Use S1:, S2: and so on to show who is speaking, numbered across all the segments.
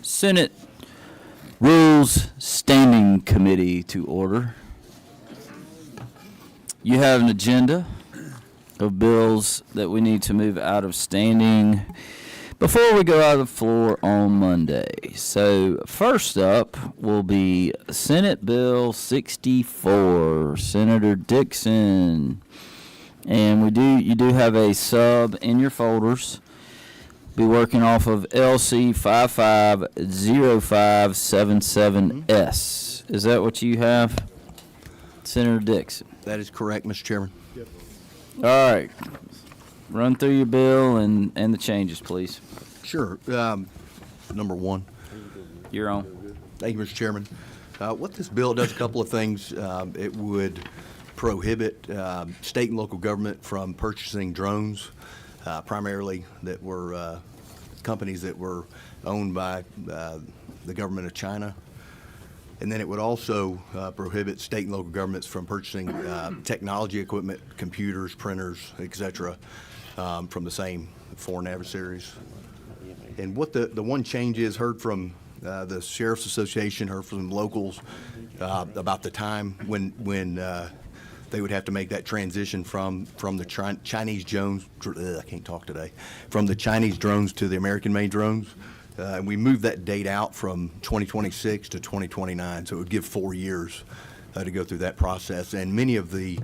S1: Senate Rules Standing Committee to order. You have an agenda of bills that we need to move out of standing before we go out of the floor on Monday. So first up will be Senate Bill 64, Senator Dixon. And you do have a sub in your folders. Be working off of LC 550577S. Is that what you have, Senator Dixon?
S2: That is correct, Mr. Chairman.
S1: All right. Run through your bill and the changes, please.
S2: Sure. Number one.
S1: You're on.
S2: Thank you, Mr. Chairman. What this bill does, a couple of things. It would prohibit state and local government from purchasing drones, primarily that were companies that were owned by the government of China. And then it would also prohibit state and local governments from purchasing technology equipment, computers, printers, et cetera, from the same foreign adversaries. And what the one change is, heard from the Sheriff's Association, heard from locals about the time when they would have to make that transition from the Chinese drones. I can't talk today. From the Chinese drones to the American-made drones. And we moved that date out from 2026 to 2029, so it would give 4 years to go through that process. And many of the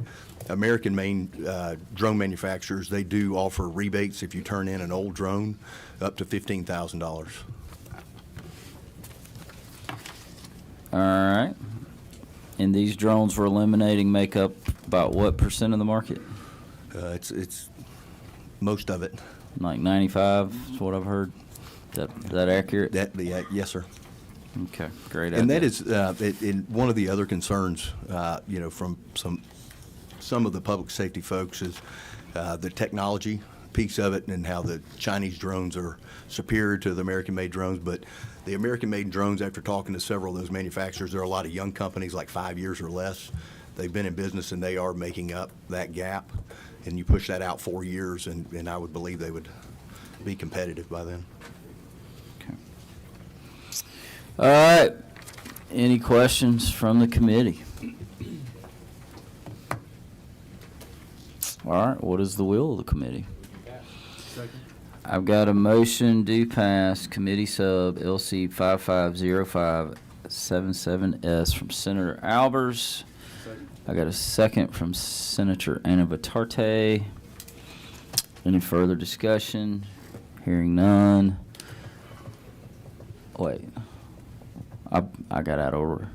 S2: American-made drone manufacturers, they do offer rebates if you turn in an old drone, up to $15,000.
S1: All right. And these drones we're eliminating make up about what percent of the market?
S2: It's most of it.
S1: Like 95 is what I've heard. Is that accurate?
S2: Yes, sir.
S1: Okay, great.
S2: And that is in one of the other concerns, from some of the public safety folks is the technology piece of it and how the Chinese drones are superior to the American-made drones. But the American-made drones, after talking to several of those manufacturers, there are a lot of young companies, like 5 years or less. They've been in business and they are making up that gap. And you push that out 4 years, and I would believe they would be competitive by then.
S1: All right. Any questions from the committee? All right. What is the will of the committee?
S3: Second.
S1: I've got a motion to pass committee sub LC 550577S from Senator Albers.
S3: Second.
S1: I got a second from Senator Anavitarte. Any further discussion? Hearing none. Wait. I got out of order.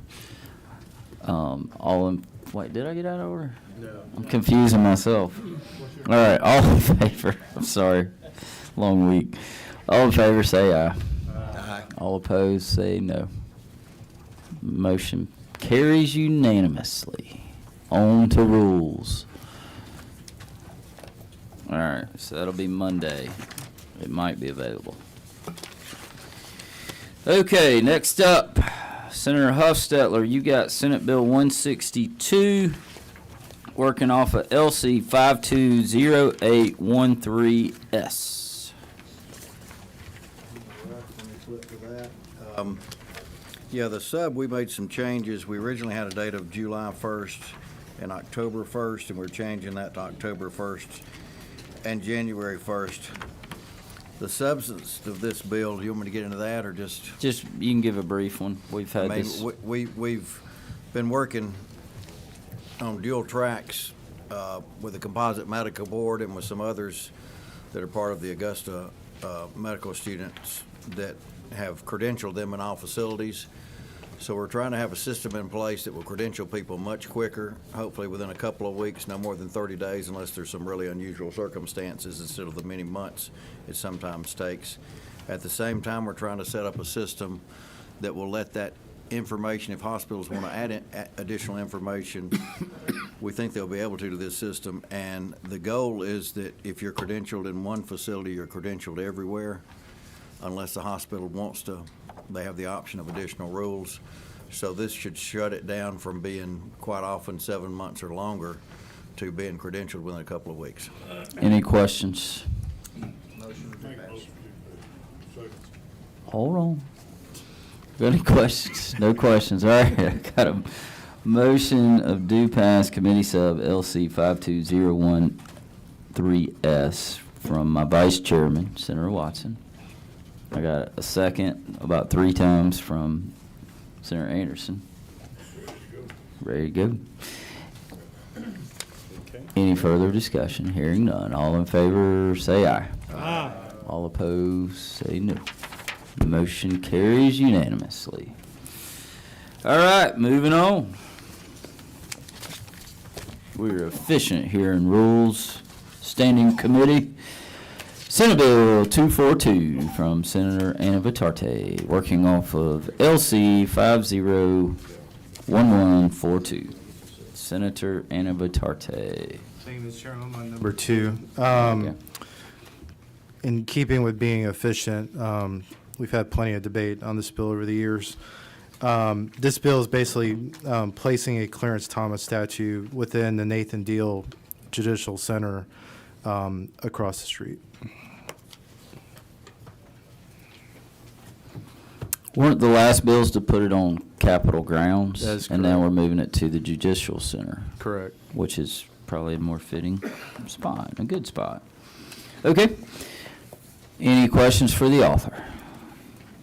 S1: Wait, did I get out of order?
S3: No.
S1: I'm confusing myself. All right, all in favor. I'm sorry. Long week. All in favor, say aye.
S2: Aye.
S1: All opposed, say no. Motion carries unanimously. On to rules. All right, so that'll be Monday. It might be available. Okay, next up, Senator Huffstetler, you got Senate Bill 162, working off of LC 520813S.
S4: Let me flip to that. Yeah, the sub, we made some changes. We originally had a date of July 1st and October 1st, and we're changing that to October 1st and January 1st. The substance of this bill, do you want me to get into that or just?
S1: Just, you can give a brief one. We've had this.
S4: We've been working on dual tracks with the Composite Medical Board and with some others that are part of the Augusta medical students that have credentialed them in all facilities. So we're trying to have a system in place that will credential people much quicker, hopefully within a couple of weeks, no more than 30 days, unless there's some really unusual circumstances instead of the many months it sometimes takes. At the same time, we're trying to set up a system that will let that information, if hospitals want to add additional information, we think they'll be able to this system. And the goal is that if you're credentialed in one facility, you're credentialed everywhere, unless the hospital wants to. They have the option of additional rules. So this should shut it down from being quite often 7 months or longer to being credentialed within a couple of weeks.
S1: Any questions?
S3: Motion to pass.
S1: Hold on. Got any questions? No questions. All right, I got a motion of due pass committee sub LC 52013S from my vice chairman, Senator Watson. I got a second about 3 times from Senator Anderson. Ready to go. Any further discussion? Hearing none. All in favor, say aye. Aye. All opposed, say no. The motion carries unanimously. All right, moving on. We're efficient here in Rules Standing Committee. Senate Bill 242 from Senator Anna Vitarte, working off of LC 501142. Senator Anna Vitarte.
S3: Same as Chairman, my number 2.
S1: Okay.
S3: In keeping with being efficient, we've had plenty of debate on this bill over the years. This bill is basically placing a Clarence Thomas statue within the Nathan Deal Judicial Center across the street.
S1: Weren't the last bills to put it on Capitol grounds?
S3: That is
S1: And now
S3: correct.
S1: we're moving it to the Judicial Center,
S3: Correct.
S1: which is probably a more fitting spot, a good spot. Okay. Any questions for the author?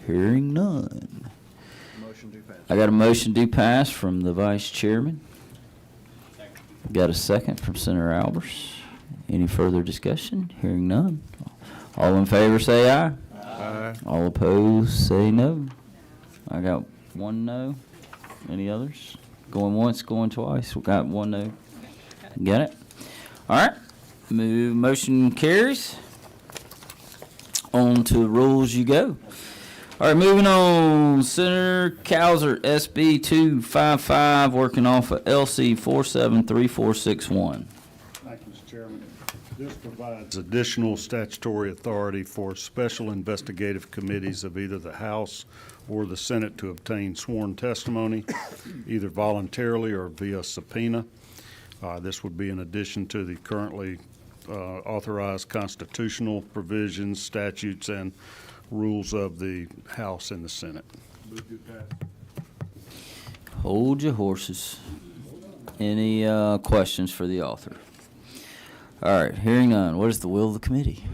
S1: Hearing none.
S4: Motion do pass.
S1: I got a motion due pass from the vice chairman. Got a second from Senator Albers. Any further discussion? Hearing none. All in favor say aye.
S3: Aye.
S1: All opposed say no. I got 1 no. Any others? Going once, going twice. We got 1 no. Got it? All right. Motion carries. On to rules you go. All right, moving on. Senator Cowser, SB 255, working off of LC 473461.
S5: Thank you, Mr. Chairman. This provides additional statutory authority for special investigative committees of either the House or the Senate to obtain sworn testimony, either voluntarily or via subpoena. This would be in addition to the currently authorized constitutional provisions, statutes, and rules of the House and the Senate.
S1: Hold your horses. Any questions for the author? All right, hearing none. What is the will of the committee?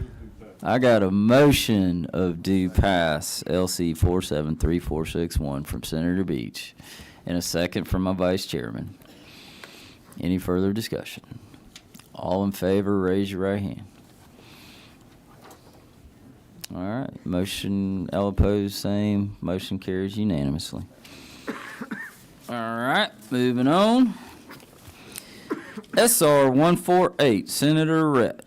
S1: I got a motion of due pass, LC 473461 from Senator Beach, and a second from my vice chairman. Any further discussion? All in favor, raise your right hand. All right, motion, all opposed, same. Motion carries unanimously. All right, moving on. SR 148, Senator Rhett.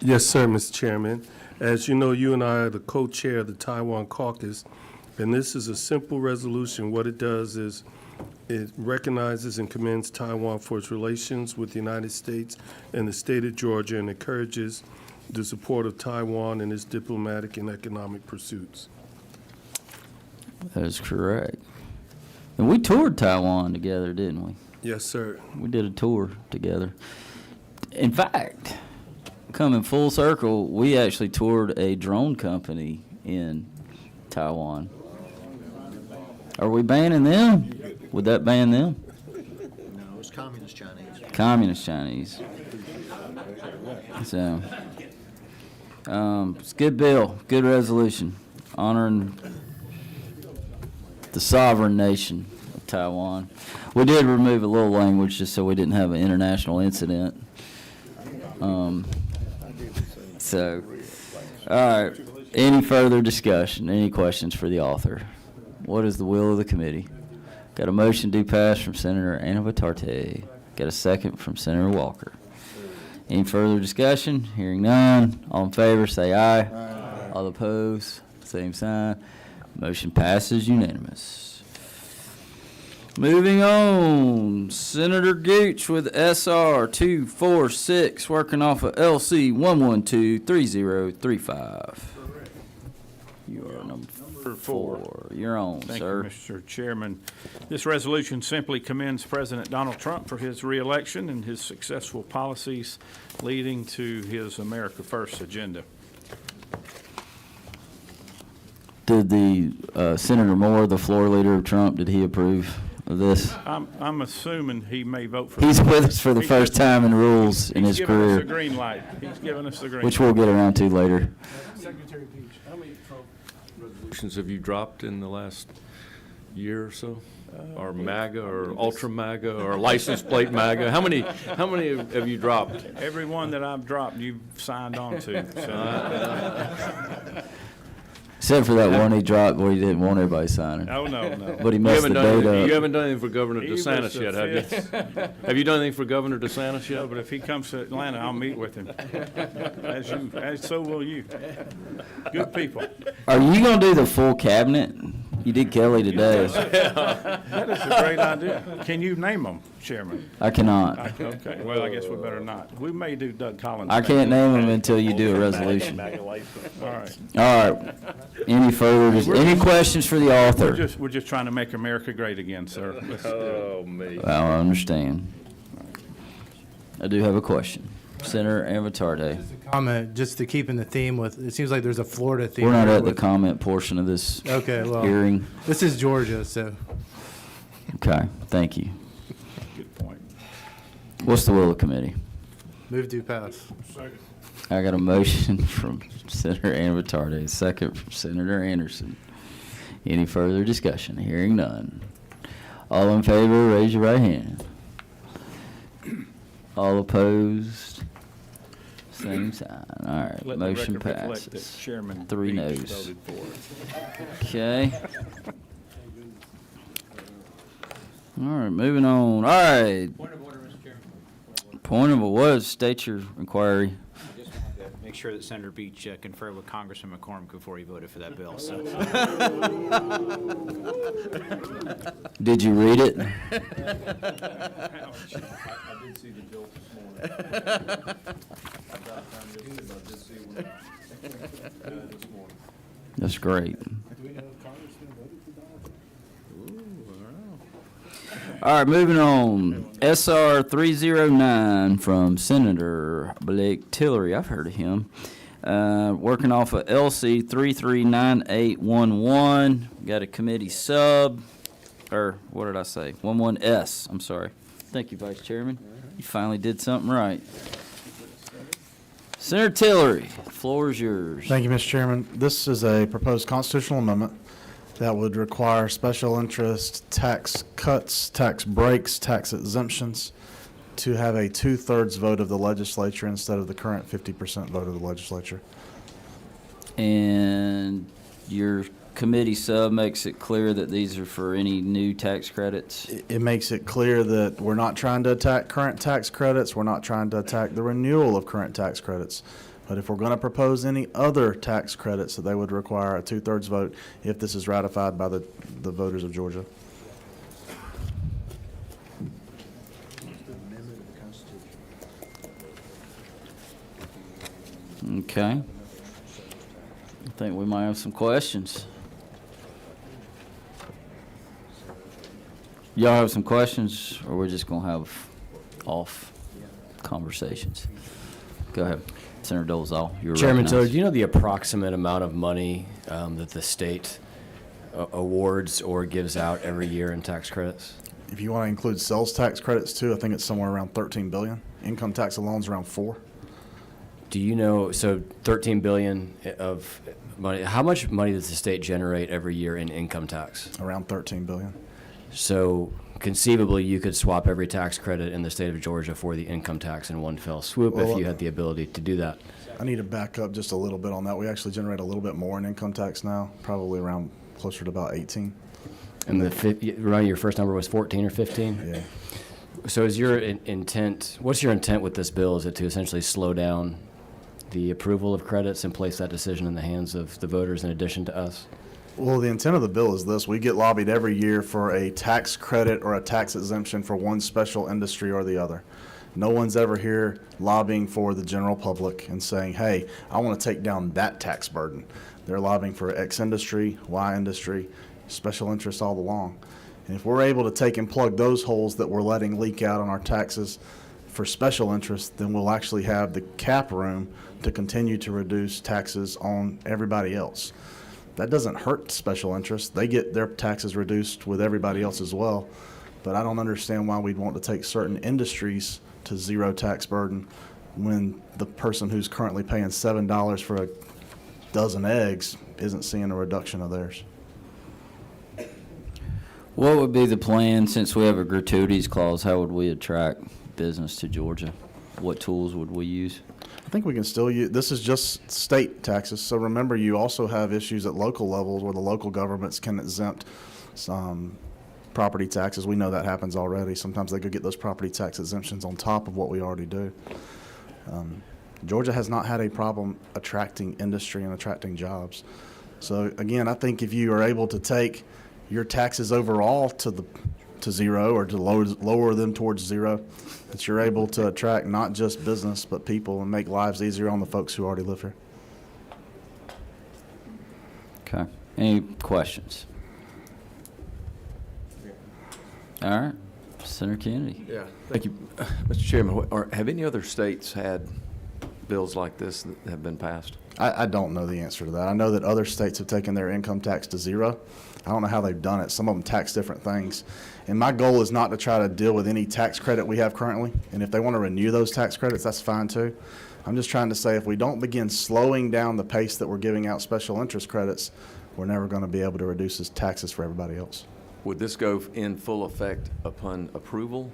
S6: Yes, sir, Mr. Chairman. As you know, you and I are the co-chair of the Taiwan Caucus, and this is a simple resolution. What it does is it recognizes and commends Taiwan for its relations with the United States and the state of Georgia and encourages the support of Taiwan in its diplomatic and economic pursuits.
S1: That is correct. And we toured Taiwan together, didn't we?
S6: Yes, sir.
S1: We did a tour together. In fact, coming full circle, we actually toured a drone company in Taiwan. Are we banning them? Would that ban them?
S4: No, it's Communist Chinese.
S1: Communist Chinese. So, it's a good bill, good resolution, honoring the sovereign nation of Taiwan. We did remove a little language just so we didn't have an international incident. So, all right. Any further discussion? Any questions for the author? What is the will of the committee? Got a motion due pass from Senator Anna Vitarte. Got a second from Senator Walker. Any further discussion? Hearing none. All in favor, say aye. Aye. All opposed, same sign. Motion passes unanimous. Moving on, Senator Gooch with SR 246, working off of LC 1123035. You are number 4. You're on,
S7: Thank
S1: sir.
S7: you, Mr. Chairman. This resolution simply commends President Donald Trump for his reelection and his successful policies leading to his America First agenda.
S1: Did the Senator Moore, the floor leader of Trump, did he approve of this?
S7: I'm assuming he may vote for.
S1: He's with us for the first time in rules in his
S7: He's giving us the
S1: career,
S7: green light. He's giving us the green.
S1: which we'll get around to later.
S8: Resolutions have you dropped in the last year or so? Or MAGA, or Ultra MAGA, or license plate MAGA? How many have you dropped?
S7: Every one that I've dropped, you've signed on to. So.
S1: Except for that one he dropped where he didn't want everybody signing.
S7: Oh, no.
S1: But he
S8: You
S1: messed the
S8: haven't
S1: date
S8: done,
S1: up.
S8: you haven't done anything for Governor
S7: He was
S8: DeSantis
S7: the
S8: yet, have you?
S7: fifth.
S8: Have you done anything for Governor DeSantis
S7: No,
S8: yet?
S7: but if he comes to Atlanta, I'll meet with him. As so will you. Good people.
S1: Are you gonna do the full cabinet? You did Kelly today.
S7: That is a great idea. Can you name them, Chairman?
S1: I cannot.
S7: Okay, well, I guess we better not. We may do Doug Collins.
S1: I can't name them until you do a resolution.
S7: All right.
S1: All right. Any questions for the author?
S7: We're just trying to make America great again, sir.
S8: Oh, me.
S1: Well, I understand. I do have a question. Senator Avatarde.
S3: Comment, just to keep in the theme with, it seems like there's a Florida theme.
S1: We're not
S3: here
S1: at the
S3: with-
S1: comment portion of this
S3: Okay, well,
S1: hearing.
S3: this is Georgia, so.
S1: Okay, thank you.
S7: Good point.
S1: What's the will of the committee?
S3: Move to pass.
S1: I got a motion from Senator Avatarde, a second from Senator Anderson. Any further discussion? Hearing none. All in favor, raise your right hand. All opposed? Same sign. All right,
S7: Let the
S1: motion
S7: record reflect that
S1: passes.
S7: Chairman
S1: 3
S7: Beach
S1: noes.
S7: voted for it.
S1: Okay. All right, moving on. All right.
S9: Point of order, Mr. Chairman.
S1: Point of what? State your inquiry.
S9: I just wanted to make sure that Senator Beach conferred with Congressman McCormick before he voted for that bill, so.
S1: Did you read it?
S8: I did see the bill this morning.
S1: That's great. All right, moving on. SR 309 from Senator Blake Tillery. I've heard of him. Working off of LC 339811. Got a committee sub, or what did I say? 11S. I'm sorry. Thank you, Vice Chairman. You finally did something right. Senator Tillery, the floor is yours.
S10: Thank you, Mr. Chairman. This is a proposed constitutional amendment that would require special interest tax cuts, tax breaks, tax exemptions to have a 2/3 vote of the legislature instead of the current 50% vote of the legislature.
S1: And your committee sub makes it clear that these are for any new tax credits?
S10: It makes it clear that we're not trying to attack current tax credits. We're not trying to attack the renewal of current tax credits. But if we're going to propose any other tax credits, that they would require a 2/3 vote if this is ratified by the voters of Georgia.
S1: Okay. I think we might have some questions. Y'all have some questions, or we're just gonna have off conversations? Go ahead. Senator Dolezal, you're
S11: Chairman Tiller,
S1: recognized.
S11: do you know the approximate amount of money that the state awards or gives out every year in tax credits?
S10: If you want to include sales tax credits too, I think it's somewhere around 13 billion. Income tax alone is around 4.
S11: Do you know, so 13 billion of money, how much money does the state generate every year in income tax?
S10: Around 13 billion.
S11: So conceivably, you could swap every tax credit in the state of Georgia for the income tax in one fell swoop
S10: Well,
S11: if you had the ability to do that.
S10: I need to back up just a little bit on that. We actually generate a little bit more in income tax now, probably around closer to about 18.
S11: And remind your first number was 14 or 15?
S10: Yeah.
S11: So is your intent, what's your intent with this bill? Is it to essentially slow down the approval of credits and place that decision in the hands of the voters in addition to us?
S10: Well, the intent of the bill is this. We get lobbied every year for a tax credit or a tax exemption for one special industry or the other. No one's ever here lobbying for the general public and saying, hey, I want to take down that tax burden. They're lobbying for X industry, Y industry, special interests all along. And if we're able to take and plug those holes that we're letting leak out on our taxes for special interests, then we'll actually have the cap room to continue to reduce taxes on everybody else. That doesn't hurt special interest. They get their taxes reduced with everybody else as well. But I don't understand why we'd want to take certain industries to zero tax burden when the person who's currently paying $7 for a dozen eggs isn't seeing a reduction of theirs.
S1: What would be the plan, since we have a gratuities clause, how would we attract business to Georgia? What tools would we use?
S10: I think we can still use, this is just state taxes. So remember, you also have issues at local levels where the local governments can exempt some property taxes. We know that happens already. Sometimes they could get those property tax exemptions on top of what we already do. Georgia has not had a problem attracting industry and attracting jobs. So again, I think if you are able to take your taxes overall to zero, or to lower them towards zero, that you're able to attract not just business but people and make lives easier on the folks who already live here.
S1: Okay. Any questions? All right. Senator Kennedy.
S8: Yeah, thank you. Mr. Chairman, have any other states had bills like this that have been passed?
S10: I don't know the answer to that. I know that other states have taken their income tax to zero. I don't know how they've done it. Some of them tax different things. And my goal is not to try to deal with any tax credit we have currently. And if they want to renew those tax credits, that's fine too. I'm just trying to say, if we don't begin slowing down the pace that we're giving out special interest credits, we're never going to be able to reduce his taxes for everybody else.
S8: Would this go in full effect upon approval?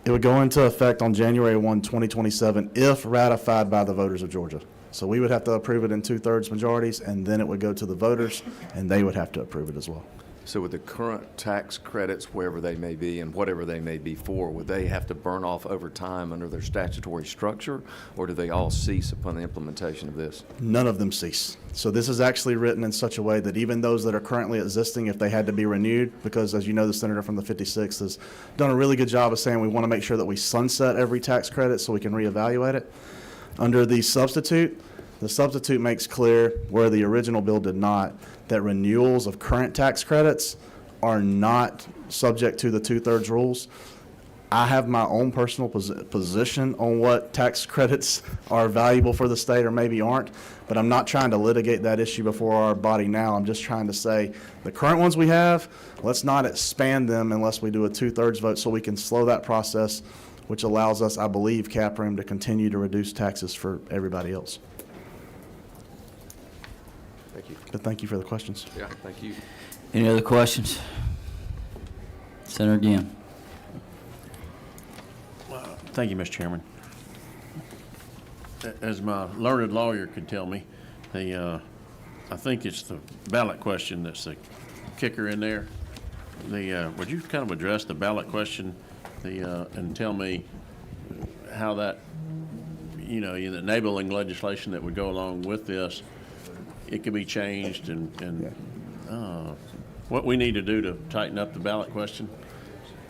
S10: It would go into effect on January 1, 2027, if ratified by the voters of Georgia. So we would have to approve it in 2/3 majorities, and then it would go to the voters, and they would have to approve it as well.
S8: So with the current tax credits, wherever they may be and whatever they may be for, would they have to burn off over time under their statutory structure, or do they all cease upon the implementation of this?
S10: None of them cease. So this is actually written in such a way that even those that are currently existing, if they had to be renewed, because as you know, the senator from the 56th has done a really good job of saying we want to make sure that we sunset every tax credit so we can reevaluate it. Under the substitute makes clear, where the original bill did not, that renewals of current tax credits are not subject to the 2/3 rules. I have my own personal position on what tax credits are valuable for the state or maybe aren't, but I'm not trying to litigate that issue before our body now. I'm just trying to say the current ones we have, let's not expand them unless we do a 2/3 vote so we can slow that process, which allows us, I believe, CAPRIM to continue to reduce taxes for everybody else.
S8: Thank you.
S10: But thank you for the questions.
S8: Yeah, thank you.
S1: Any other questions? Senator Ginn.
S12: Thank you, Mr. Chairman. As my learned lawyer could tell me, I think it's the ballot question that's the kicker in there. Would you kind of address the ballot question and tell me how that, the enabling legislation that would go along with this, it can be changed and what we need to do to tighten up the ballot question?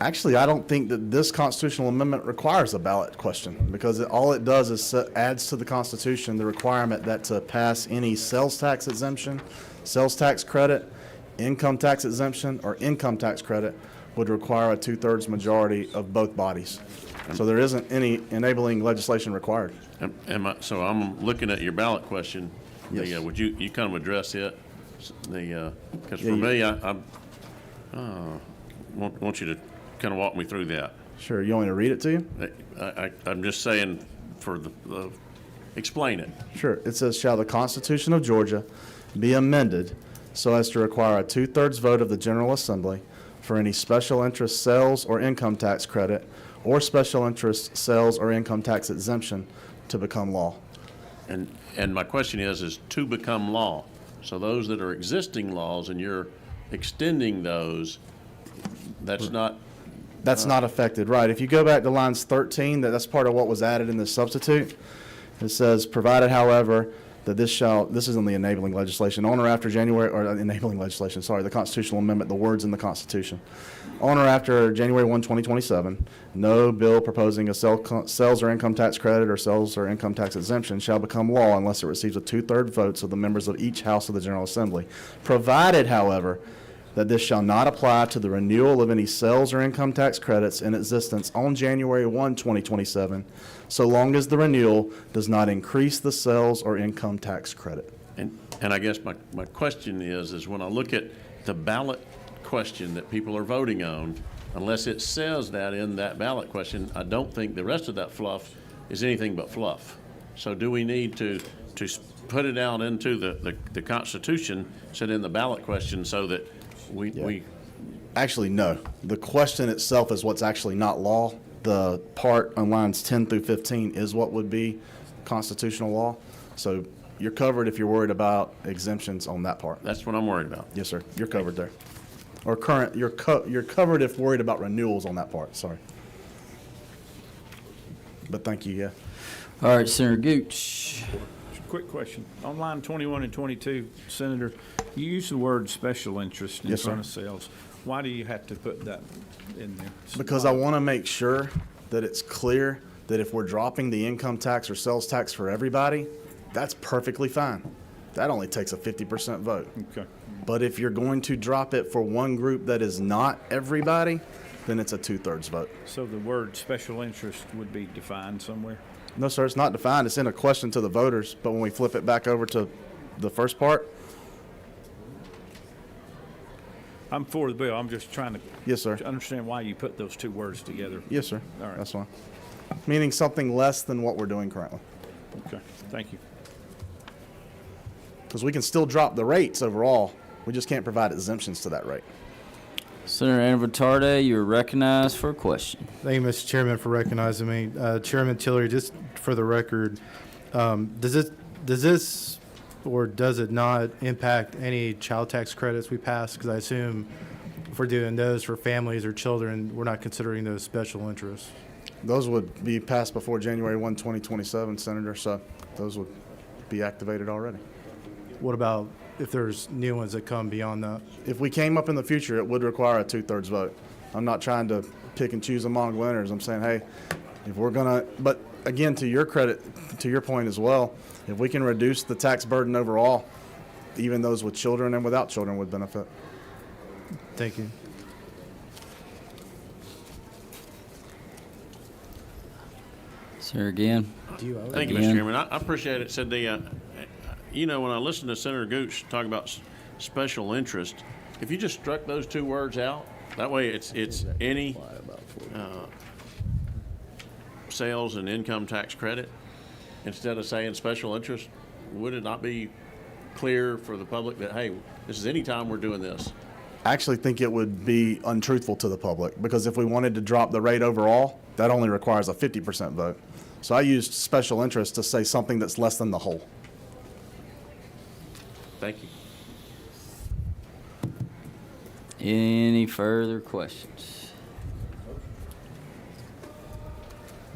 S10: Actually, I don't think that this constitutional amendment requires a ballot question, because all it does is adds to the Constitution the requirement that to pass any sales tax exemption, sales tax credit, income tax exemption, or income tax credit would require a 2/3 majority of both bodies. So there isn't any enabling legislation required.
S12: So I'm looking at your ballot question.
S10: Yes.
S12: Would you kind of address it? Because for
S10: Yeah,
S12: me, I want you to kind of walk me through that.
S10: Sure. You want me to read it to you?
S12: I'm just saying for explain it.
S10: Sure. It says, shall the Constitution of Georgia be amended so as to require a 2/3 vote of the General Assembly for any special interest sales or income tax credit or special interest sales or income tax exemption to become law?
S12: And my question is to become law. So those that are existing laws and you're extending those, that's not.
S10: That's not affected, right. If you go back to lines 13, that's part of what was added in the substitute. It says, provided, however, that this is in the enabling legislation, on or after the constitutional amendment, the words in the Constitution. On or after January 1, 2027, no bill proposing a sales or income tax credit or sales or income tax exemption shall become law unless it receives a 2/3 votes of the members of each house of the General Assembly. Provided, however, that this shall not apply to the renewal of any sales or income tax credits in existence on January 1, 2027, so long as the renewal does not increase the sales or income tax credit.
S12: And I guess my question is when I look at the ballot question that people are voting on, unless it says that in that ballot question, I don't think the rest of that fluff is anything but fluff. So do we need to put it out into the Constitution, set in the ballot question so that we
S10: Actually, no. The question itself is what's actually not law. The part on lines 10 through 15 is what would be constitutional law. So you're covered if you're worried about exemptions on that part.
S12: That's what I'm worried about.
S10: Yes, sir. You're covered there. Or current, you're covered if worried about renewals on that part. Sorry. But thank you, yeah.
S1: All right, Senator Gooch.
S7: Quick question. On line 21 and 22, Senator, you use the word special interest in
S10: Yes, sir.
S7: front of sales. Why do you have to put that in there?
S10: Because I want to make sure that it's clear that if we're dropping the income tax or sales tax for everybody, that's perfectly fine. That only takes a 50% vote.
S7: Okay.
S10: But if you're going to drop it for one group that is not everybody, then it's a 2/3 vote.
S7: So the word special interest would be defined somewhere?
S10: No, sir, it's not defined. It's in a question to the voters, but when we flip it back over to the first part,
S7: I'm for the bill. I'm just trying to
S10: yes, sir.
S7: understand why you put those two words together.
S10: Yes, sir.
S7: All right.
S10: That's fine. Meaning something less than what we're doing currently.
S7: Okay, thank you.
S10: Because we can still drop the rates overall. We just can't provide exemptions to that rate.
S1: Senator Anavitarte, you're recognized for a question.
S3: Thank you, Mr. Chairman, for recognizing me. Chairman Tillery, just for the record, does this or does it not impact any child tax credits we pass? Because I assume if we're doing those for families or children, we're not considering those special interests.
S10: Those would be passed before January 1, 2027, Senator, so those would be activated already.
S3: What about if there's new ones that come beyond that?
S10: If we came up in the future, it would require a 2/3 vote. I'm not trying to pick and choose among winners. I'm saying, hey, if we're gonna, but again, to your credit, to your point as well, if we can reduce the tax burden overall, even those with children and without children would benefit.
S3: Thank you.
S1: Sir, again.
S12: Thank you, Mr.
S1: Again.
S12: Chairman. I appreciate it. Said you know, when I listened to Senator Gooch talk about special interest, if you just struck those two words out, that way it's any sales and income tax credit instead of saying special interest, would it not be clear for the public that, hey, this is any time we're doing this?
S10: I actually think it would be untruthful to the public because if we wanted to drop the rate overall, that only requires a 50% vote. So I used special interest to say something that's less than the whole.
S12: Thank you.
S1: Any further questions?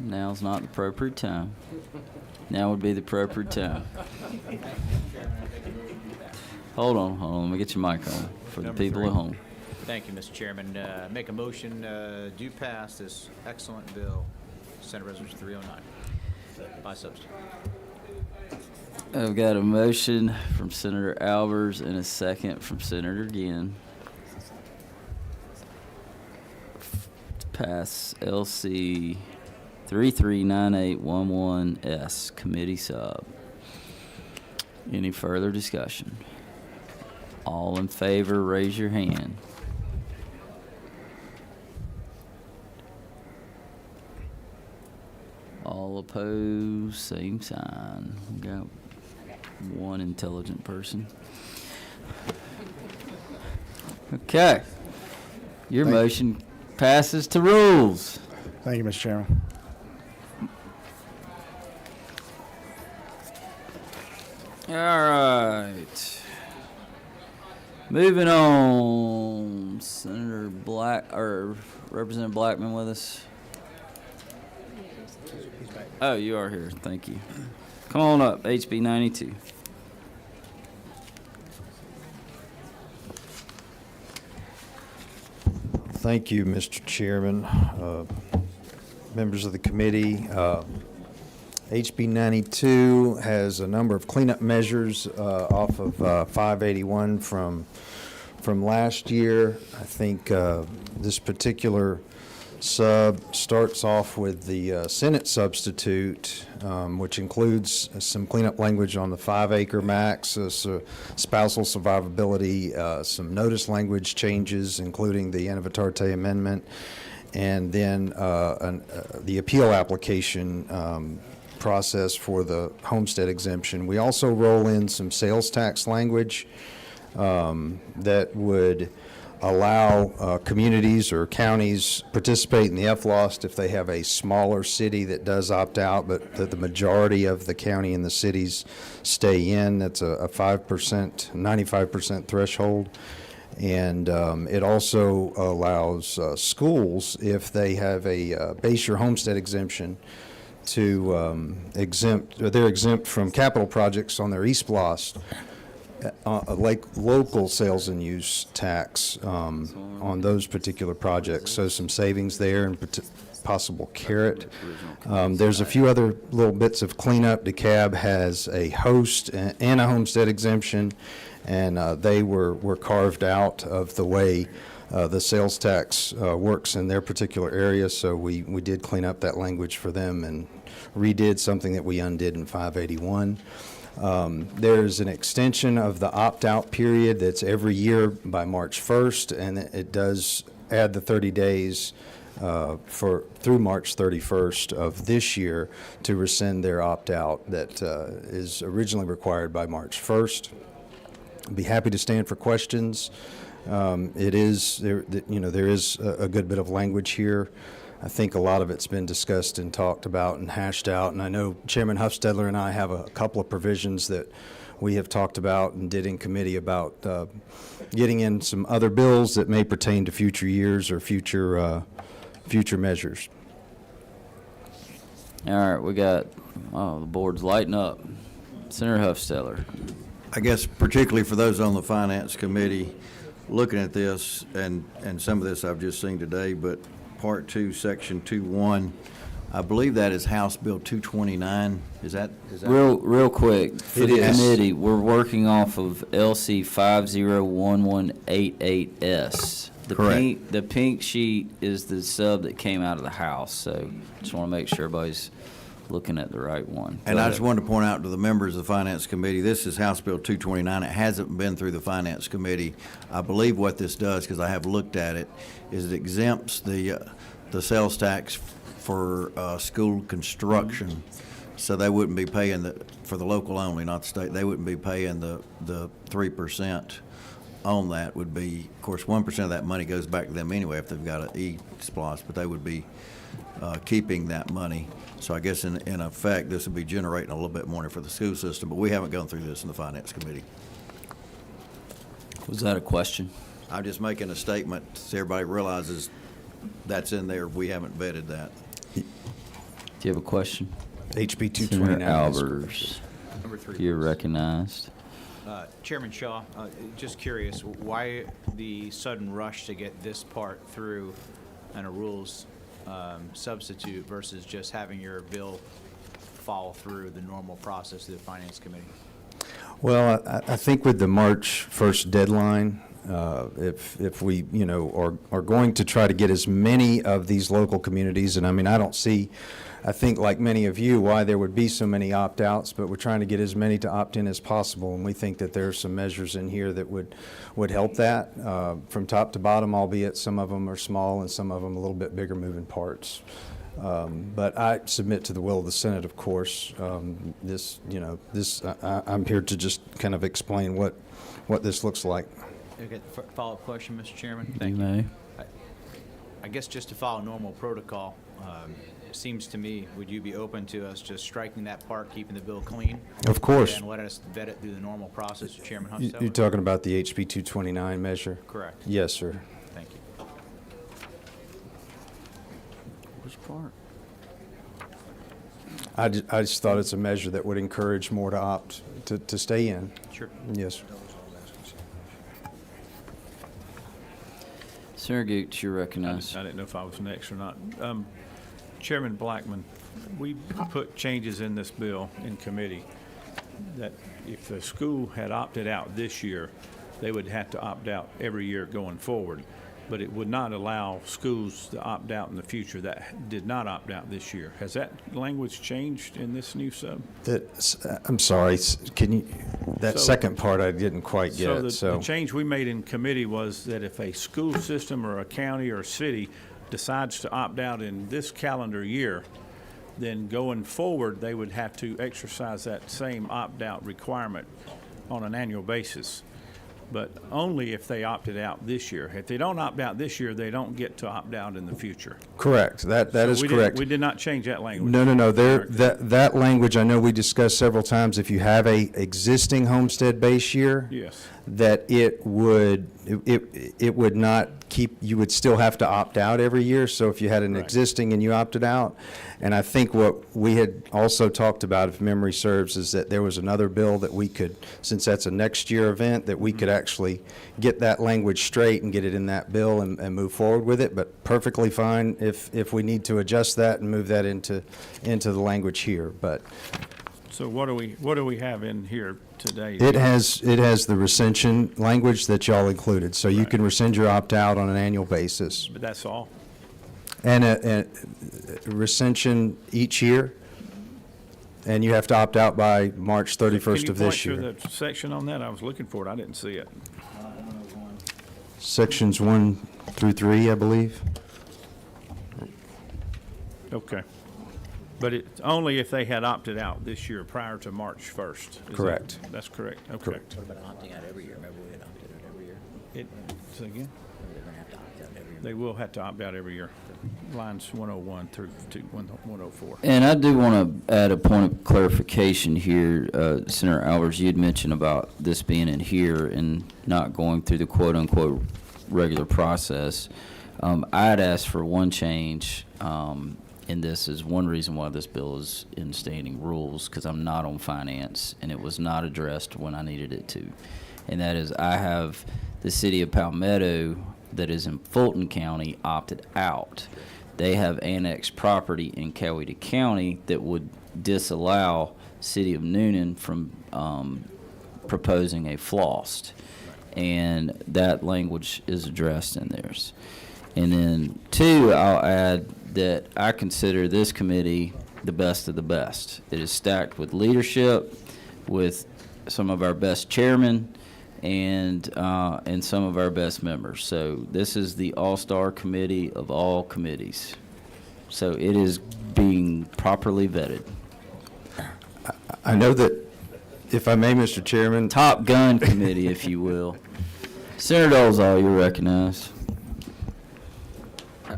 S1: Now's not the appropriate time. Now would be the appropriate time. Hold on. Let me get your mic on for the
S9: Number
S1: people
S9: 3.
S1: at home.
S9: Thank you, Mr. Chairman. Make a motion do pass this excellent bill, Senate Resolution 309, by substitute.
S1: I've got a motion from Senator Albers and a second from Senator Ginn. To pass LC 339811S Committee Sub. Any further discussion? All in favor, raise your hand. All opposed, same sign. We got one intelligent person. Okay. Your motion passes to rules.
S10: Thank you, Mr. Chairman.
S1: All right. Moving on. Senator Black, or Representative Blackman with us? Oh, you are here. Thank you. Come on up, HB 92.
S13: Thank you, Mr. Chairman, members of the committee. HB 92 has a number of cleanup measures off of 581 from last year. I think this particular sub starts off with the Senate substitute, which includes some cleanup language on the 5-acre max, spousal survivability, some notice language changes, including the Innovatarte Amendment, and then the appeal application process for the homestead exemption. We also roll in some sales tax language that would allow communities or counties participate in the FLOST if they have a smaller city that does opt out, but that the majority of the county and the cities stay in. That's a 5%, 95% threshold. And it also allows schools, if they have a base year homestead exemption, to they're exempt from capital projects on their ESPLOST, like local sales and use tax on those particular projects. So some savings there and possible carrot. There's a few other little bits of cleanup. DeKalb has a host and a homestead exemption, and they were carved out of the way the sales tax works in their particular area. So we did clean up that language for them and redid something that we undid in 581. There's an extension of the opt-out period that's every year by March 1st, and it does add the 30 days through March 31st of this year to rescind their opt-out that is originally required by March 1st. I'd be happy to stand for questions. There is a good bit of language here. I think a lot of it's been discussed and talked about and hashed out, and I know Chairman Huffstedler and I have a couple of provisions that we have talked about and did in committee about getting in some other bills that may pertain to future years or future measures.
S1: All right, we got, the board's lighting up. Senator Huffstedler.
S4: I guess particularly for those on the Finance Committee, looking at this, and some of this I've just seen today, but Part 2, Section 2.1, I believe that is House Bill 229. Is that?
S1: Real quick, for the committee, we're working off of LC 501188S.
S4: Correct.
S1: The pink sheet is the sub that came out of the House, so just want to make sure everybody's looking at the right one.
S4: And I just wanted to point out to the members of the Finance Committee, this is House Bill 229. It hasn't been through the Finance Committee. I believe what this does, because I have looked at it, is it exempts the sales tax for school construction. So they wouldn't be paying for the local only, not the state, they wouldn't be paying the 3% on that. Would be, of course, 1% of that money goes back to them anyway if they've got an E-SPLOST, but they would be keeping that money. So I guess in effect, this would be generating a little bit more for the school system, but we haven't gone through this in the Finance Committee.
S1: Was that a question?
S4: I'm just making a statement so everybody realizes that's in there. We haven't vetted that.
S1: Do you have a question?
S13: HB
S1: Senator
S13: 229.
S1: Albers,
S9: Number 3.
S1: you're recognized.
S9: Chairman Shaw, just curious, why the sudden rush to get this part through and a rules substitute versus just having your bill follow through the normal process of the Finance Committee?
S13: Well, I think with the March 1st deadline, if we, are going to try to get as many of these local communities, and I mean, I think like many of you, why there would be so many opt-outs, but we're trying to get as many to opt in as possible, and we think that there are some measures in here that would help that from top to bottom, albeit some of them are small and some of them a little bit bigger moving parts. But I submit to the will of the Senate, of course. I'm here to just kind of explain what this looks like.
S9: Okay, follow-up question, Mr. Chairman?
S1: You
S9: Thank you.
S1: may.
S9: I guess just to follow normal protocol, it seems to me, would you be open to us just striking that part, keeping the bill clean?
S13: Of course.
S9: And let us vet it through the normal process, Chairman
S13: You're
S9: Huffstedler?
S13: talking about the HB 229 measure?
S9: Correct.
S13: Yes, sir.
S9: Thank you.
S1: Which part?
S13: I just thought it's a measure that would encourage more to opt to stay in.
S9: Sure.
S13: Yes.
S1: Senator Gooch, you're
S7: I
S1: recognized.
S7: didn't know if I was next or not. Chairman Blackman, we put changes in this bill in committee that if the school had opted out this year, they would have to opt out every year going forward. but it would not allow schools to opt out in the future that did not opt out this year. Has that language changed in this new sub?
S13: I'm sorry, can you, that
S7: So-
S13: second part I didn't quite
S7: So
S13: get,
S7: the
S13: so.
S7: change we made in committee was that if a school system or a county or a city decides to opt out in this calendar year, then going forward, they would have to exercise that same opt-out requirement on an annual basis, but only if they opted out this year. If they don't opt out this year, they don't get to opt out in the future.
S13: Correct, that
S7: So
S13: is
S7: we didn't-
S13: correct.
S7: We did not change that language.
S13: No, that language, I know we discussed several times, if you have a existing homestead base year.
S7: Yes.
S13: That it would not keep, you would still have to opt out every year, so if you had an
S7: Right.
S13: existing and you opted out. And I think what we had also talked about, if memory serves, is that there was another bill that we could, since that's a next year event, that we could actually get that language straight and get it in that bill and move forward with it, but perfectly fine if we need to adjust that and move that into the language here, but
S7: So what do we have in here today?
S13: it has the rescission language that y'all included, so you can rescind your opt-out on an annual basis.
S7: But that's all?
S13: And a rescission each year, and you have to opt out by March 31st of this
S7: Can you
S13: year.
S7: point to the section on that? I was looking for it. I didn't see it.
S13: Sections 1 through 3, I believe.
S7: Okay. But it's only if they had opted out this year prior to March 1st. Is that-
S13: Correct.
S7: That's correct. Okay.
S13: Correct.
S14: What about opting out every year? Remember we had opted out every year?
S7: Say again?
S14: They're gonna have to opt out every year.
S7: They will have to opt out every year. Lines 101 through to 104.
S1: And I do want to add a point of clarification here. Senator Albers, you had mentioned about this being in here and not going through the quote-unquote regular process. I had asked for one change, and this is one reason why this bill is in standing rules, because I'm not on finance, and it was not addressed when I needed it to. And that is, I have the city of Palmetto that is in Fulton County opted out. They have annexed property in Coweta County that would disallow City of Noonan from proposing a FLOST. And that language is addressed in theirs. And then two, I'll add that I consider this committee the best of the best. It is stacked with leadership, with some of our best chairmen, and some of our best members. So this is the all-star committee of all committees. So it is being properly vetted.
S13: I know that, if I may, Mr. Chairman.
S1: Top Gun committee, if you will. Senator Dolezal, you're recognized.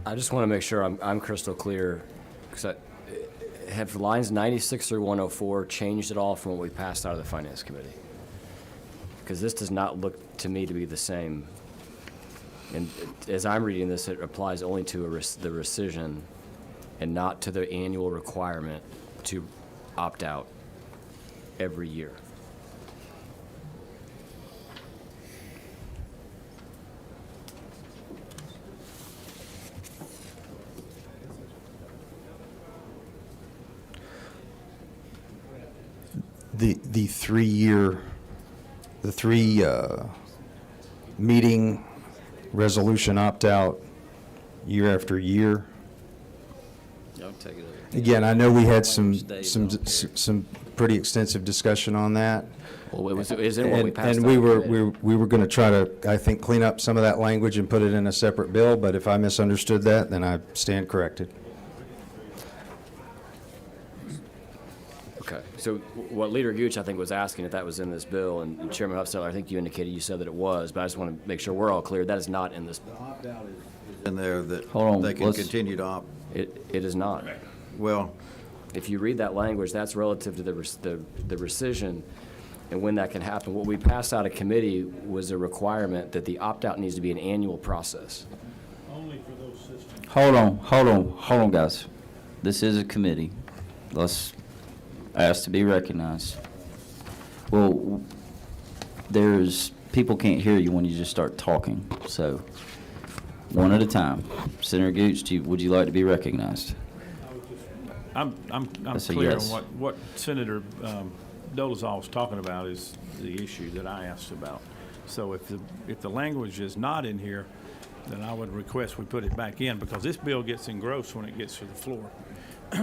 S11: I just want to make sure I'm crystal clear, because have lines 96 through 104 changed at all from what we passed out of the Finance Committee? Because this does not look to me to be the same. And as I'm reading this, it applies only to the rescission and not to the annual requirement to opt out every year.
S13: The 3 meeting resolution opt-out year after year.
S1: I'll take it over.
S13: Again, I know we had some
S1: Stays
S13: pretty extensive discussion on that.
S11: Well, it was in what we passed
S13: And
S11: out
S13: we
S11: of
S13: were,
S11: committee.
S13: we were going to try to, I think, clean up some of that language and put it in a separate bill, but if I misunderstood that, then I stand corrected.
S11: Okay, so what Leader Gooch, I think, was asking if that was in this bill, and Chairman Hufstetter, I think you indicated, you said that it was, but I just want to make sure we're all clear, that is not in this bill.
S4: Opt-out is in there that
S1: Hold on,
S4: they can
S1: let's-
S4: continue to opt.
S11: It is not.
S4: Well,
S11: If you read that language, that's relative to the rescission and when that can happen. What we passed out of committee was a requirement that the opt-out needs to be an annual process.
S7: Only for those systems.
S1: Hold on, guys. This is a committee. Let's ask to be recognized. Well, people can't hear you when you just start talking, so one at a time. Senator Gooch, would you like to be recognized?
S7: I'm
S1: That's a
S7: clear on
S1: yes.
S7: what Senator Dolezal was talking about is the issue that I asked about. So if the language is not in here, then I would request we put it back in, because this bill gets engrossed when it gets to the floor.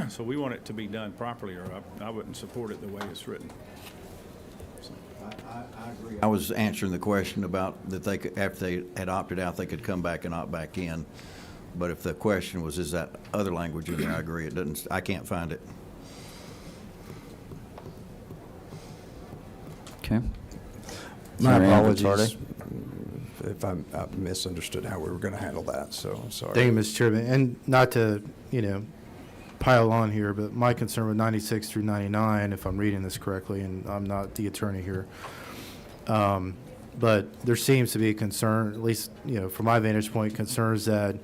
S7: So we want it to be done properly, or I wouldn't support it the way it's written.
S4: I was answering the question about that they could, after they had opted out, they could come back and opt back in. But if the question was, is that other language in there, I agree. It doesn't, I can't find it.
S1: Okay.
S13: My
S1: Senator
S13: apologies
S1: Avantgarde.
S13: if I misunderstood how we were going to handle that, so I'm sorry.
S3: Thank you, Mr. Chairman. And not to, pile on here, but my concern with 96 through 99, if I'm reading this correctly, and I'm not the attorney here, but there seems to be a concern, at least, from my vantage point, concerns that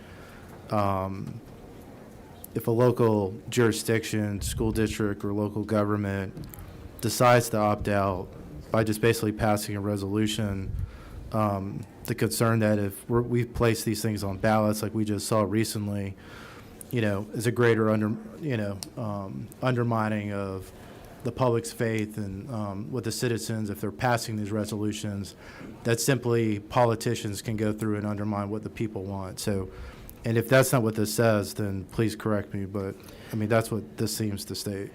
S3: if a local jurisdiction, school district, or local government decides to opt out by just basically passing a resolution, the concern that if we place these things on ballots like we just saw recently, is a greater undermining of the public's faith and with the citizens if they're passing these resolutions, that simply politicians can go through and undermine what the people want. So, and if that's not what this says, then please correct me, but that's what this seems to state.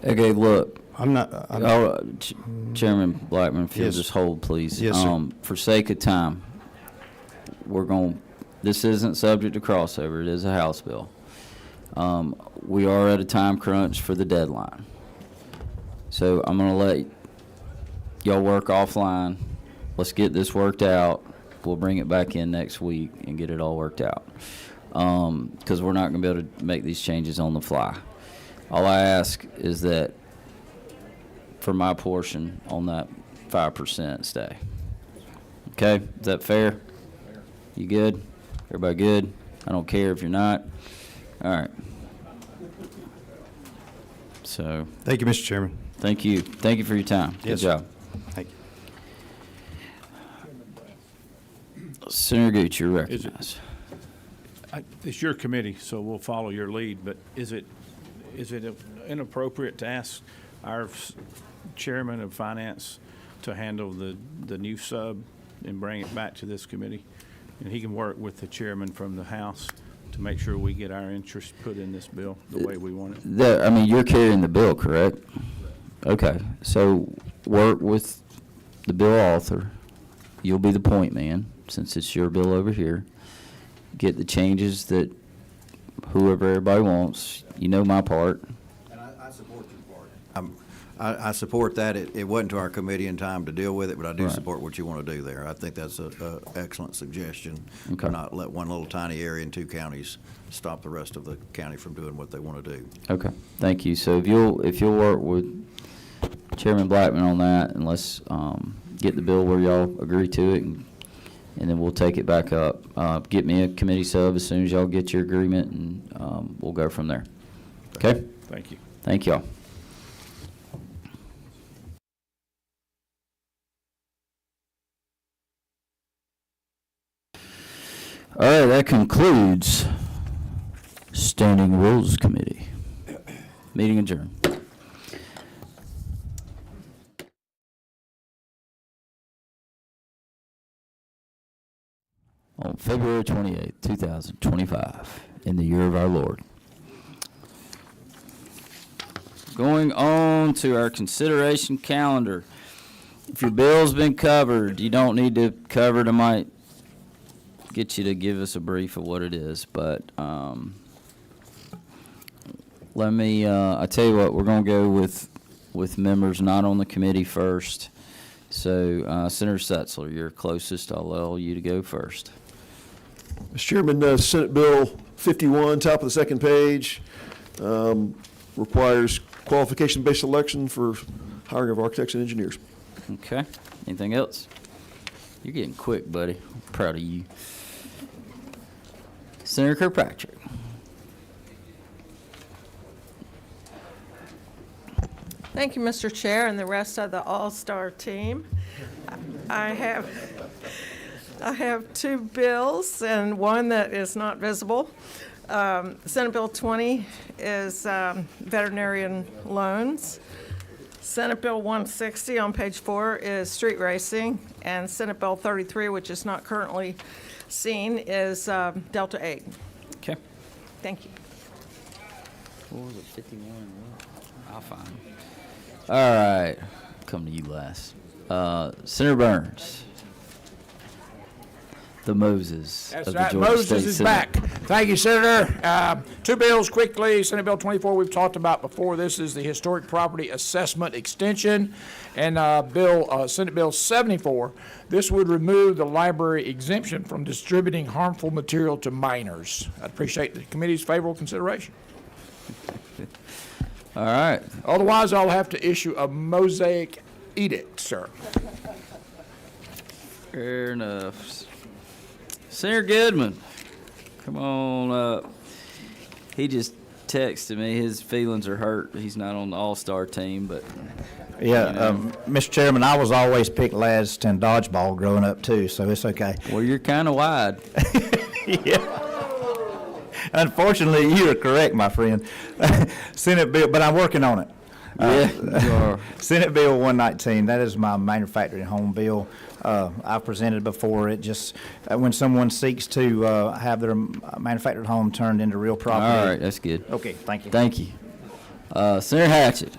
S1: Okay, look,
S13: I'm
S1: Chairman Blackman, if you'll
S13: Yes.
S1: just hold, please.
S13: Yes, sir.
S1: For sake of time, this isn't subject to crossover. It is a House bill. We are at a time crunch for the deadline. So I'm going to let y'all work offline. Let's get this worked out. We'll bring it back in next week and get it all worked out. Because we're not going to be able to make these changes on the fly. All I ask is that for my portion on that 5% stay. Okay, is that fair? You good? Everybody good? I don't care if you're not. All right. So,
S13: Thank you, Mr. Chairman.
S1: thank you. Thank you for your time. Good
S13: Yes, sir.
S1: job.
S13: Thank you.
S1: Senator Gooch, you're
S7: Is it-
S1: recognized.
S7: It's your committee, so we'll follow your lead, but is it inappropriate to ask our chairman of finance to handle the new sub and bring it back to this committee? And he can work with the chairman from the House to make sure we get our interest put in this bill the way we want it.
S1: You're carrying the bill, correct? Okay, so work with the bill author. You'll be the point man, since it's your bill over here. Get the changes that whoever everybody wants. You know my part.
S4: And I support your part. I support that. It wasn't to our committee in time to deal with it, but I do
S1: Right.
S4: support what you want to do there. I think that's a excellent suggestion.
S1: Okay.
S4: Not let one little tiny area in two counties stop the rest of the county from doing what they want to do.
S1: Okay, thank you. So if you'll work with Chairman Blackman on that, and let's get the bill where y'all agree to it, and then we'll take it back up. Get me a committee sub as soon as y'all get your agreement, and we'll go from there. Okay?
S7: Thank you.
S1: Thank y'all. All right, that concludes Standing Rules Committee. Meeting adjourned. On February 28th, 2025, in the year of our Lord. Going on to our consideration calendar. If your bill's been covered, you don't need to cover it. I might get you to give us a brief of what it is, but let me, I tell you what, we're going to go with members not on the committee first. So, Senator Setzler, you're closest. I'll allow you to go first.
S15: Mr. Chairman, Senate Bill 51, top of the second page, requires qualification-based selection for hiring of architects and engineers.
S1: Okay. Anything else? You're getting quick, buddy. I'm proud of you. Senator Kirkpatrick.
S16: Thank you, Mr. Chair, and the rest of the all-star team. I have two bills and one that is not visible. Senate Bill 20 is veterinarian loans. Senate Bill 160 on page 4 is street racing, and Senate Bill 33, which is not currently seen, is Delta 8.
S1: Okay.
S16: Thank you.
S1: What was it, 51? I'll find them. All right, come to you last. Senator Burns. The Moses
S17: That's
S1: of the
S17: right.
S1: Georgia
S17: Moses
S1: State
S17: is
S1: Senate.
S17: back. Thank you, Senator. Two bills quickly. Senate Bill 24 we've talked about before. This is the Historic Property Assessment Extension. And Senate Bill 74, this would remove the library exemption from distributing harmful material to minors. I'd appreciate the committee's favorable consideration.
S1: All right.
S17: Otherwise, I'll have to issue a Mosaic edict, sir.
S1: Fair enough. Senator Goodman, come on up. He just texted me. His feelings are hurt. He's not on the All-Star team, but
S18: Yeah,
S1: you know.
S18: Mr. Chairman, I was always picked last in dodgeball growing up too, so it's okay.
S1: Well, you're kind of wide.
S18: Yeah. Unfortunately, you are correct, my friend. Senate bill, but I'm working on it.
S1: Yeah, you are.
S18: Senate Bill 119, that is my manufactured home bill. I've presented before. It just, when someone seeks to have their manufactured home turned into real property.
S1: All right, that's good.
S18: Okay, thank you.
S1: Thank you. Senator Hatchett.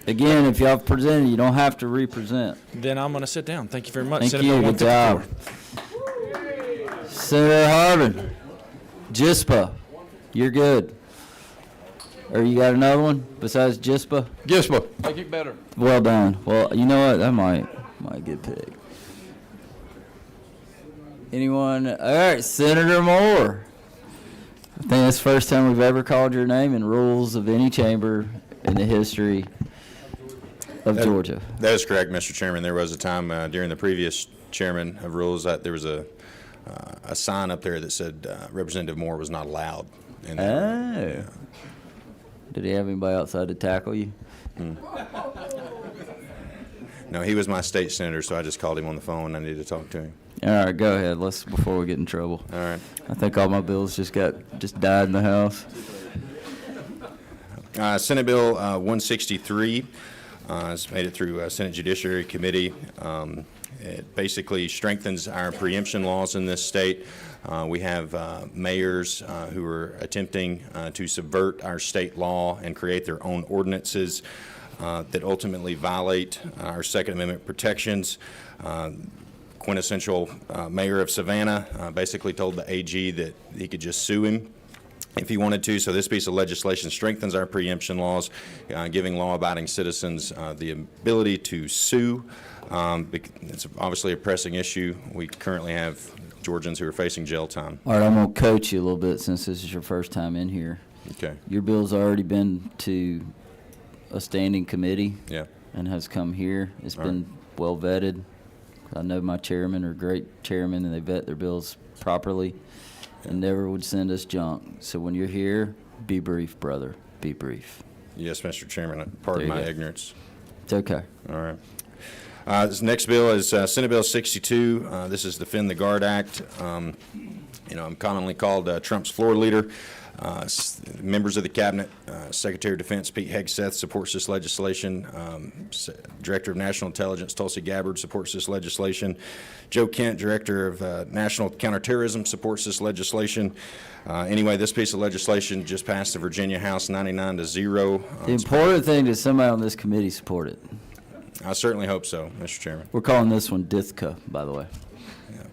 S1: Again, if y'all presented, you don't have to represent.
S19: Then I'm going to sit down. Thank you very much.
S1: Thank
S19: Senate
S1: you.
S19: Bill
S1: Good job.
S19: 154.
S1: Senator Harvin. JISPA. You're good. Or you got another one besides JISPA?
S19: JISPA. Make it better.
S1: Well done. Well, you know what? That might get picked. Anyone? All right, Senator Moore. I think that's the first time we've ever called your name in rules of any chamber in the history of Georgia.
S20: That is correct, Mr. Chairman. There was a time during the previous chairman of rules that there was a sign up there that said Representative Moore was not allowed.
S1: Oh. Did he have anybody outside to tackle you?
S20: No, he was my state senator, so I just called him on the phone. I needed to talk to him.
S1: All right, go ahead. Let's before we get in trouble.
S20: All right.
S1: I think all my bills just died in the house.
S20: Senate Bill 163 has made it through Senate Judiciary Committee. It basically strengthens our preemption laws in this state. We have mayors who are attempting to subvert our state law and create their own ordinances that ultimately violate our Second Amendment protections. Quintessential mayor of Savannah basically told the AG that he could just sue him if he wanted to. So this piece of legislation strengthens our preemption laws, giving law-abiding citizens the ability to sue. It's obviously a pressing issue. We currently have Georgians who are facing jail time.
S1: All right, I'm going to coach you a little bit since this is your first time in here.
S20: Okay.
S1: Your bill's already been to a standing committee.
S20: Yeah.
S1: And has come here. It's
S20: All
S1: been well vetted. I know my chairmen are great chairmen, and they vet their bills properly and never would send us junk. So when you're here, be brief, brother. Be brief.
S20: Yes, Mr. Chairman. Pardon my ignorance.
S1: It's okay.
S20: All right. This next bill is Senate Bill 62. This is Defend the Guard Act. I'm commonly called Trump's floor leader. Members of the cabinet, Secretary of Defense Pete Hegseth supports this legislation. Director of National Intelligence Tulsi Gabbard supports this legislation. Joe Kent, Director of National Counterterrorism, supports this legislation. Anyway, this piece of legislation just passed the Virginia House 99-0.
S1: The important thing is somebody on this committee support it.
S20: I certainly hope so, Mr. Chairman.
S1: We're calling this one DITHCA, by the way.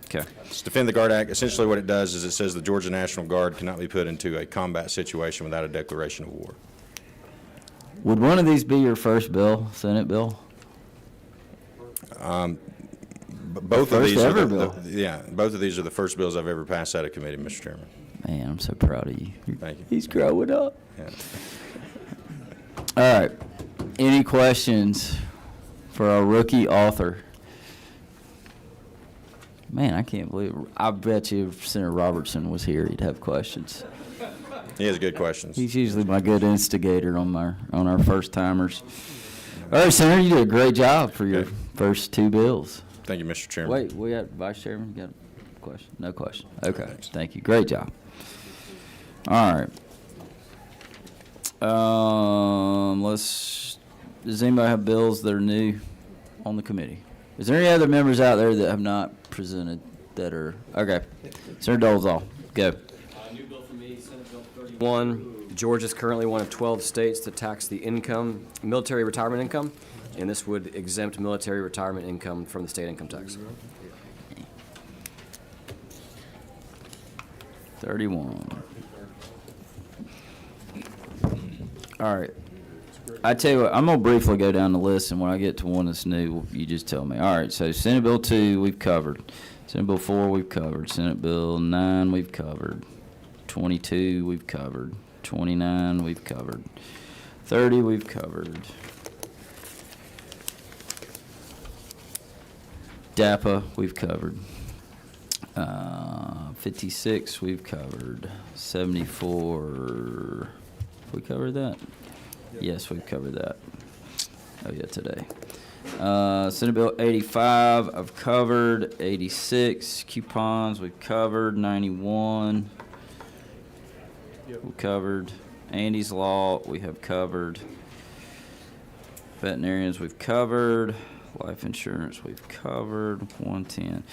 S1: Okay.
S20: It's Defend the Guard Act. Essentially what it does is it says the Georgia National Guard cannot be put into a combat situation without a declaration of war.
S1: Would one of these be your first bill, Senate bill?
S20: Both of these
S1: ever bill.
S20: both of these are the first bills I've ever passed out of committee, Mr. Chairman.
S1: Man, I'm so proud of you.
S20: Thank you.
S1: He's growing up.
S20: Yeah.
S1: All right. Any questions for our rookie author? Man, I can't believe it. I bet you if Senator Robertson was here, he'd have questions.
S20: He has good questions.
S1: He's usually my good instigator on our first timers. All right, Senator, you did a great job for your first two bills.
S20: Thank you, Mr. Chairman.
S1: Wait, we got Vice Chairman. You got a question? No question. Okay, thank you. Great job. All right. Does anybody have bills that are new on the committee? Is there any other members out there that have not presented that are, okay. Senator Dolezal, go.
S11: New bill for me, Senate Bill 31. Georgia is currently one of 12 states that tax the income, military retirement income, and this would exempt military retirement income from the state income tax.
S1: 31. All right. I tell you what, I'm going to briefly go down the list, and when I get to one that's new, you just tell me. All right, so Senate Bill 2, we've covered. Senate Bill 4, we've covered. Senate Bill 9, we've covered. 22, we've covered. 29, we've covered. 30, we've covered. DAPA, we've covered. 56, we've covered. 74, we covered that? Yes, we've covered that. Oh, yeah, today. Senate Bill 85, I've covered. 86, coupons, we've covered. 91, we've covered. Andy's Law, we have covered. Veterinarians, we've covered. Life insurance, we've covered. 110.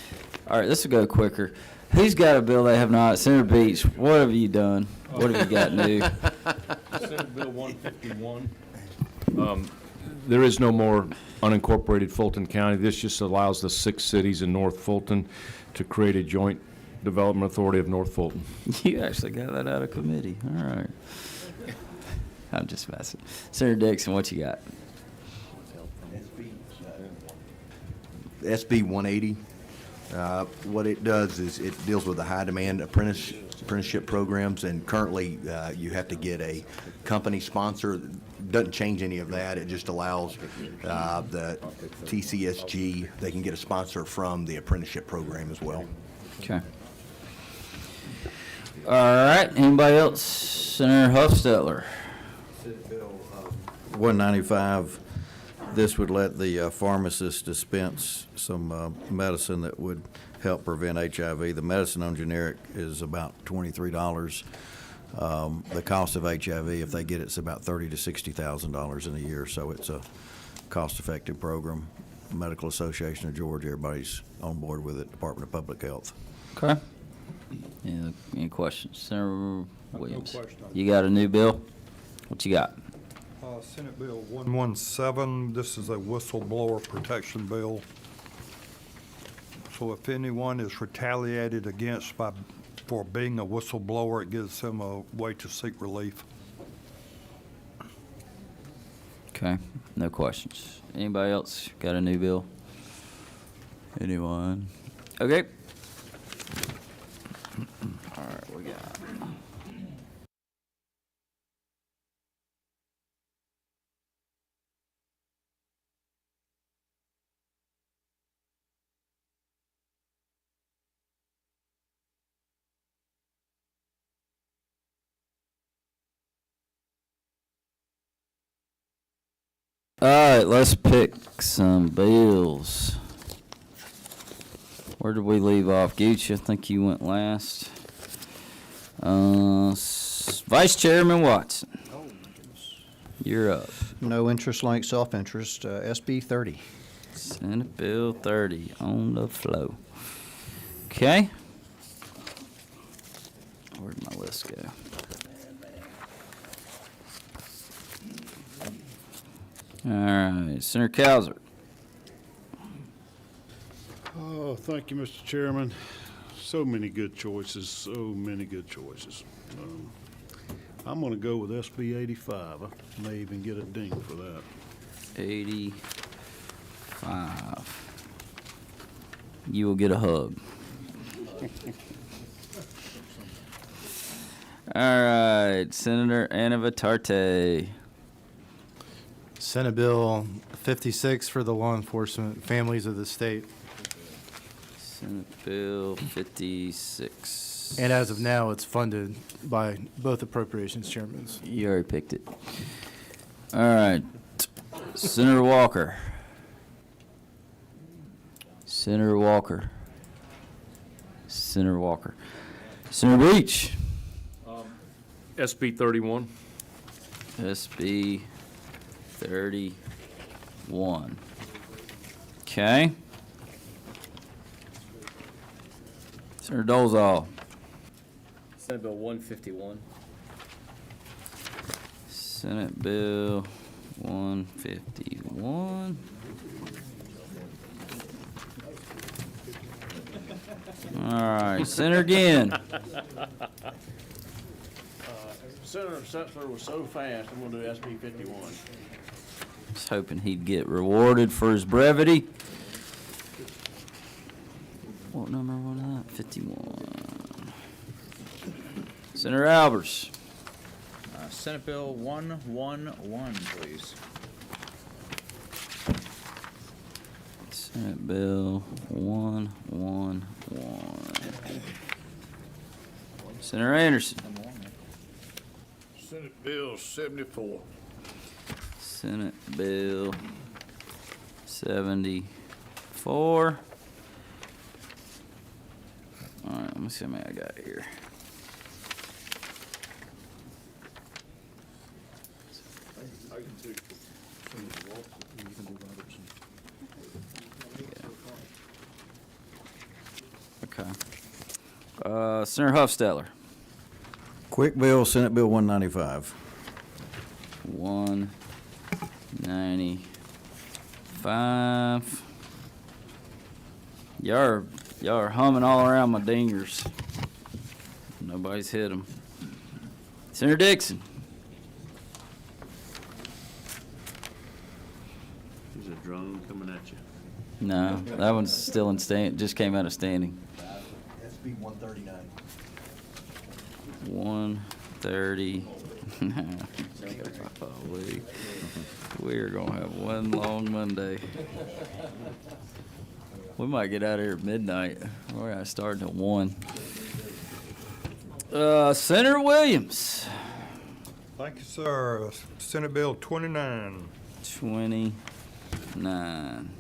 S1: All right, this will go quicker. Who's got a bill they have not? Senator Beach, what have you done? What have you got new?
S19: Senate Bill 151. There is no more unincorporated Fulton County. This just allows the 6 cities in North Fulton to create a joint development authority of North Fulton.
S1: You actually got that out of committee. All right. I'm just messing. Senator Dixon, what you got?
S2: SB 180, what it does is it deals with the high-demand apprenticeship programs, and currently you have to get a company sponsor. Doesn't change any of that. It just allows the TCSG, they can get a sponsor from the apprenticeship program as well.
S1: Okay. All right. Anybody else? Senator Huffstetler.
S4: 195, this would let the pharmacist dispense some medicine that would help prevent HIV. The medicine on generic is about $23. The cost of HIV, if they get it, is about $30,000 to $60,000 in a year, so it's a cost-effective program. Medical Association of Georgia, everybody's on board with it, Department of Public Health.
S1: Okay. Any questions? Senator Williams.
S21: No question.
S1: You got a new bill? What you got?
S21: Senate Bill 117, this is a whistleblower protection bill. So if anyone is retaliated against for being a whistleblower, it gives them a way to seek relief.
S1: Okay. No questions. Anybody else got a new bill? Anyone? Okay. All right, we got. All right, let's pick some bills. Where did we leave off? Gooch, I think you went last. Vice Chairman Watson. You're up.
S22: No interest like self-interest, SB 30.
S1: Senate Bill 30 on the flow. Okay. Where'd my list go? All right, Senator Cowser.
S5: Oh, thank you, Mr. Chairman. So many good choices, so many good choices. I'm going to go with SB 85. I may even get a ding for that.
S1: 85. You will get a hug. All right, Senator Anna Vitarte.
S3: Senate Bill 56 for the law enforcement families of the state.
S1: Senate Bill 56.
S3: And as of now, it's funded by both appropriations chairmen.
S1: You already picked it. All right. Senator Walker. Senator Walker. Senator Walker. Senator Beach.
S19: SB 31.
S1: SB 31. Okay. Senator Dolzall.
S11: Senate Bill 151.
S1: Senate Bill 151. All right, Senator again.
S12: Senator Setzler was so fast, I'm gonna do SB 51.
S1: Was hoping he'd get rewarded for his brevity. What number was that? 51. Senator Albers.
S9: Senate Bill 111, please.
S1: Senate Bill 111. Senator Anderson.
S17: Senate Bill 74.
S1: Senate Bill 74. All right, let me see how many I got here. Okay. Senator Huffstetter.
S22: Quick bill, Senate Bill 195.
S1: 195. Y'all are humming all around my dingers. Nobody's hit them. Senator Dixon.
S12: There's a drone coming at you.
S1: No, that one's still in just came out of standing.
S2: SB 139.
S1: 130. Golly. We're gonna have one long Monday. We might get out of here at midnight. We're gonna start at 1. Senator Williams.
S21: Thank you, sir. Senate Bill 29.
S1: 29.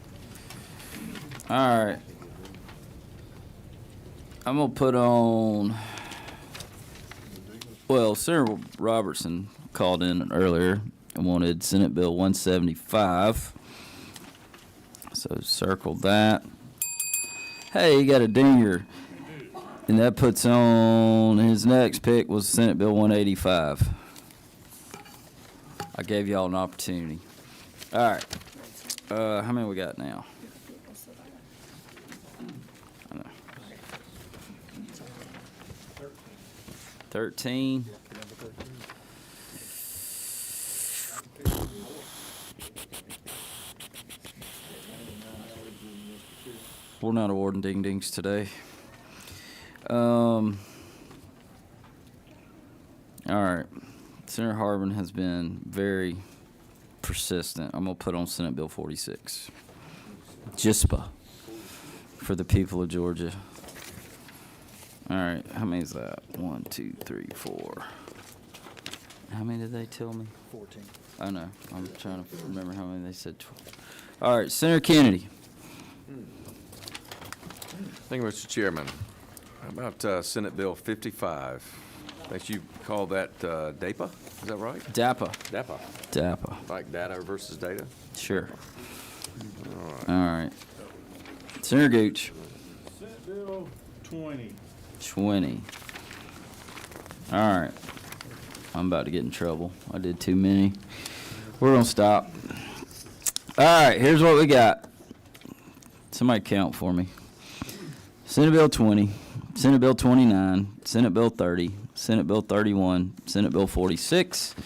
S1: All right. I'm gonna put on. Well, Senator Robertson called in earlier and wanted Senate Bill 175. So circle that. Hey, he got a dinger. And that puts on, his next pick was Senate Bill 185. I gave y'all an opportunity. All right. How many we got now? I know. 13. We're not awarding ding-dings today. All right. Senator Harbin has been very persistent. I'm going to put on Senate Bill 46. JISPA for the people of Georgia. All right. How many is that? 1, 2, 3, 4. How many did they tell me?
S22: 14.
S1: I know. I'm trying to remember how many they said. 12. All right. Senator Kennedy.
S6: Thank you, Mr. Chairman. How about Senate Bill 55? I think you call that DAPA, is that right?
S1: DAPA.
S6: DAPA.
S1: DAPA.
S6: Like data versus data?
S1: Sure.
S6: All
S1: All right. Senator Gooch.
S7: Senate Bill 20.
S1: 20. All right. I'm about to get in trouble. I did too many. We're going to stop. All right. Here's what we got. Somebody count for me. Senate Bill 20, Senate Bill 29, Senate Bill 30, Senate Bill 31, Senate Bill 46,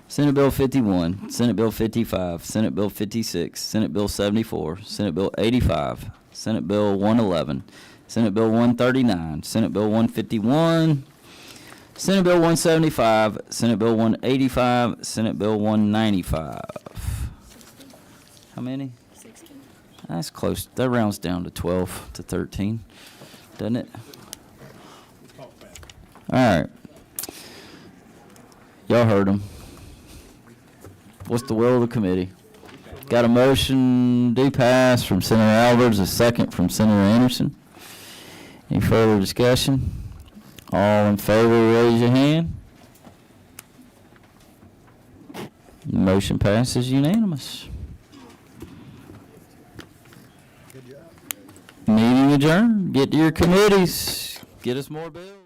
S1: Senate Bill 51, Senate Bill 55, Senate Bill 56, Senate Bill 74, Senate Bill 85, Senate Bill 111, Senate Bill 139, Senate Bill 151, Senate Bill 175, Senate Bill 185, Senate Bill 195. How many? 16. That's close. That rounds down to 12 to 13, doesn't it? All right. Y'all heard them. What's the will of the committee? Got a motion do pass from Senator Albers, a second from Senator Anderson. Any further discussion? All in favor, raise your hand. Motion passes unanimous. Meeting adjourned. Get to your committees. Get us more bills.